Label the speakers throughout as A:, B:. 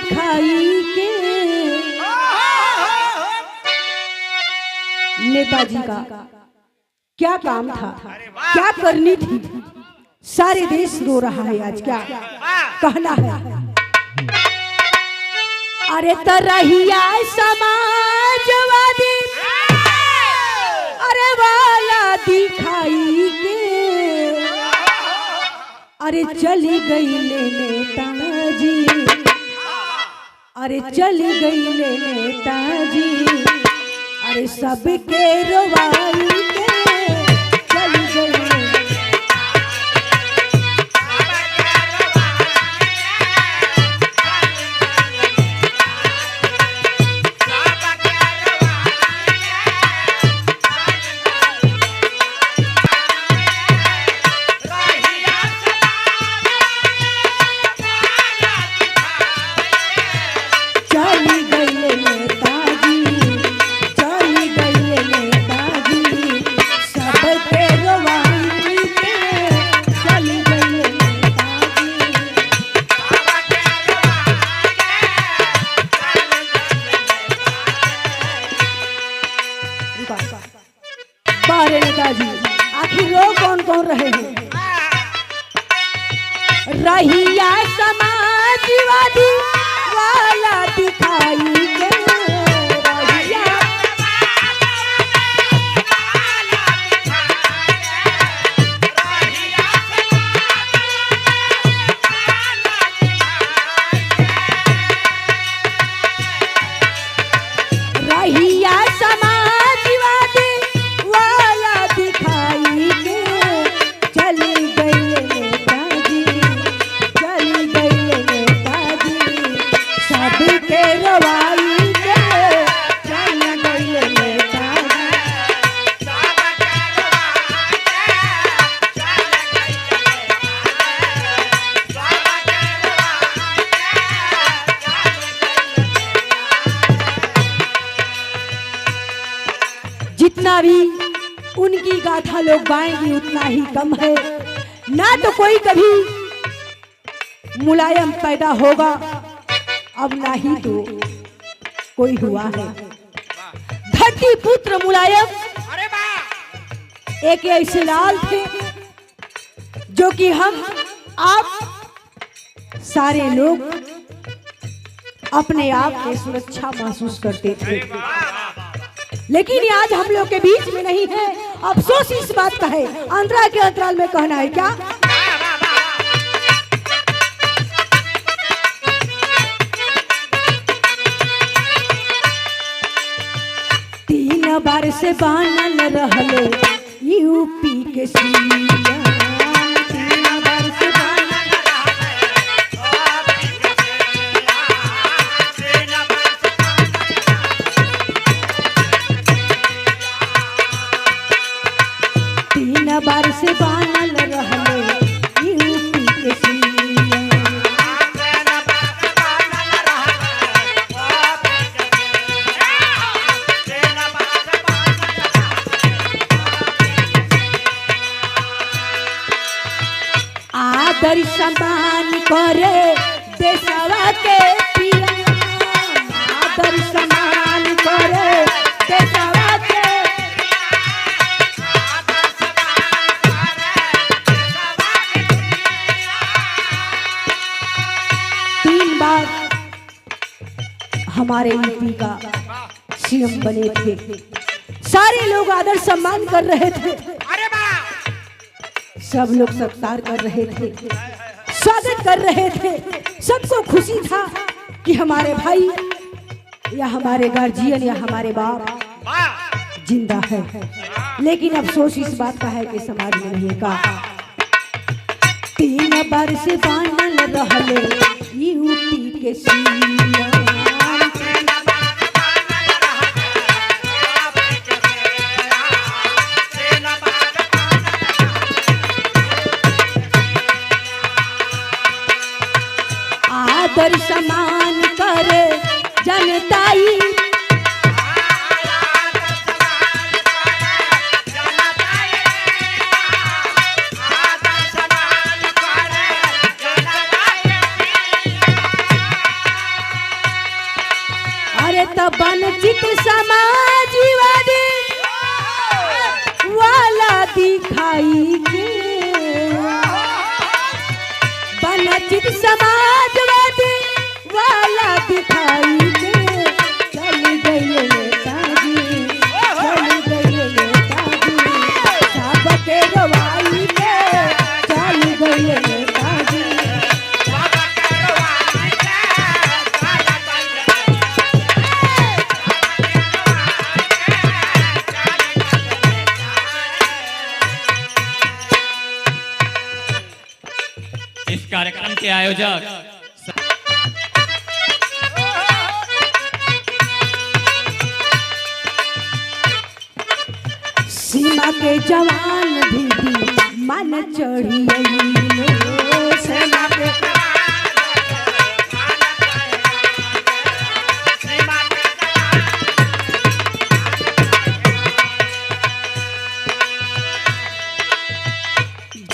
A: दिखाई के। नेताजी का क्या काम था, क्या करनी थी, सारे देश रो रहा है आज, क्या कहना है। अरे तरहिया समाजवादी अरे वाला दिखाई के। अरे चली गई ले नेताजी, अरे चली गई ले नेताजी, अरे सबके रोवाई के चली गई। नेताजी आखिर लोग कौन कौन रहे हैं। रहिया समाजवादी वाला दिखाई के। रहिया समाजवादी वाला दिखाई के चली गई नेताजी, चली गई नेताजी, सबके रवाई के चली गई नेताजी। जितना भी उनकी गाथा लोग गाएंगे उतना ही कम है। ना तो कोई कभी मुलायम पैदा होगा, अब ना ही तो कोई हुआ है। धरती पुत्र मुलायम एक ऐसे लाल थे जो कि हम आप सारे लोग अपने आप में सुरक्षा महसूस करते थे, लेकिन आज हम लोग के बीच में नहीं है। अफसोस इस बात का है, अंतराल के अंतराल में कहना है क्या। तीन बार से बानल रहले यूपी के सीएम, तीन बार से बार से बानल रहले यूपी के सीएम। आदर सम्मान करे देशवा के पिया, आदर सम्मान करे देशवा के। हमारे यूपी का सीएम बने थे, सारे लोग आदर सम्मान कर रहे थे, सब लोग सत्कार कर रहे थे, स्वागत कर रहे थे। सबको खुशी था कि हमारे भाई या हमारे गार्जियन या हमारे बाप जिंदा है। लेकिन अफसोस इस बात का है कि समाज में नहीं का। तीन बार से बानल रहले यूपी के सीएम, आदर सम्मान करे जनताई, मनचित समाजवादी वाला दिखाई के मनचित समाजवादी वाला दिखाई के चल गई नेताजी, चल गई नेताजी, सबके गवाही के चल गई नेताजी।
B: इस कार्यक्रम के आयोजक
A: सीमा के जवान भी मन चढ़ी सेना के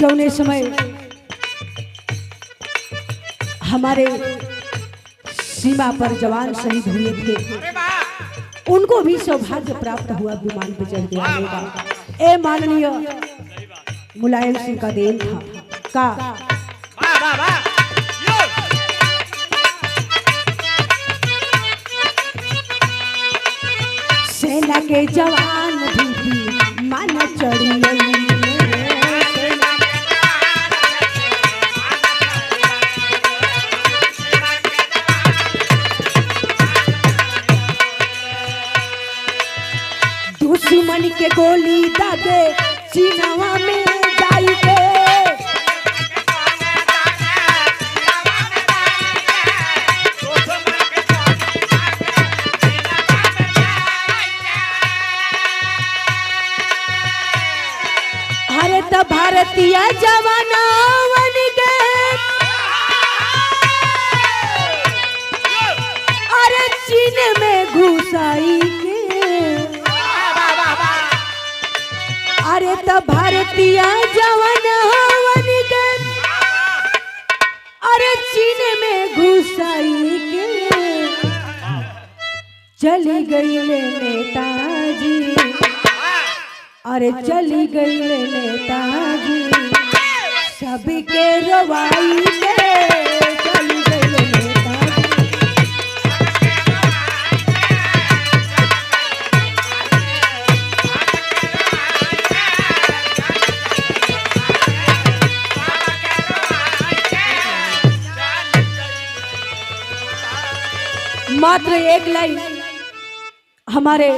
A: जौने समय हमारे सीमा पर जवान शहीद हुए थे उनको भी सौभाग्य प्राप्त हुआ विमान पे चढ़ के आने का। ए माननीय मुलायम सिंह का देन था का सेना के जवान भी मन चढ़ी दुश्मन के गोली दादे सीनावा में जाई के अरे तो भारतीय जवानवन के अरे चीन में घुसाई के अरे तो भारतीय जवानवन के अरे चीन में घुसाई के चली गई नेताजी, अरे चली गई नेताजी, सबके रवाई के चली गई नेताजी। मात्र एक लाइन हमारे